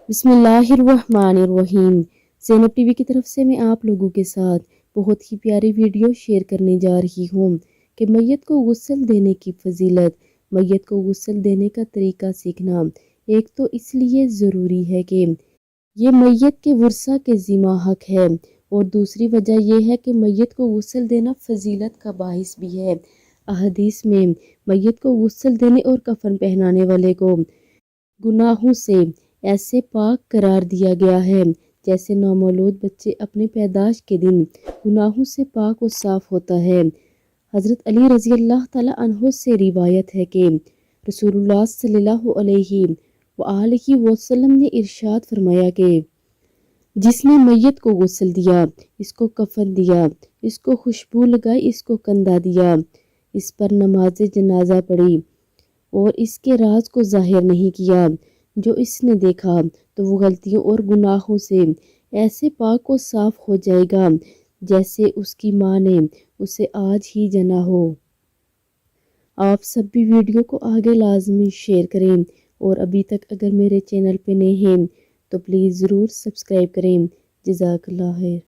بسم اللہ الرحمن الرحیم۔ زینب ٹی وی کی طرف سے میں آپ لوگوں کے ساتھ بہت ہی پیاری ویڈیو شیئر کرنے جا رہی ہوں کہ میت کو غسل دینے کی فضیلت، میت کو غسل دینے کا طریقہ سیکھنا ایک تو اس لیے ضروری ہے کہ یہ میت کے ورثہ کے ذمہ حق ہے، اور دوسری وجہ یہ ہے کہ میت کو غسل دینا فضیلت کا باعث بھی ہے۔ احادیث میں میت کو غسل دینے اور کفن پہنانے والے کو گناہوں سے ایسے پاک قرار دیا گیا ہے جیسے نومولود بچے اپنے پیدائش کے دن گناہوں سے پاک و صاف ہوتا ہے۔ حضرت علی رضی اللہ تعالیٰ عنہ سے روایت ہے کہ رسول اللہ صلی اللہ علیہ وآلہ وسلم نے ارشاد فرمایا کہ جس نے میت کو غسل دیا، اس کو کفن دیا، اس کو خوشبو لگائی، اس کو کندھا دیا، اس پر نماز جنازہ پڑھی اور اس کے راز کو ظاہر نہیں کیا، جو اس نے دیکھا تو وہ غلطیوں اور گناہوں سے ایسے پاک و صاف ہو جائے گا جیسے اس کی ماں نے اسے آج ہی جنا ہو۔ آپ سب بھی ویڈیو کو آگے لازمی شیئر کریں، اور ابھی تک اگر میرے چینل پہ نئے ہیں تو پلیز ضرور سبسکرائب کریں۔ جزاک اللہ خیر۔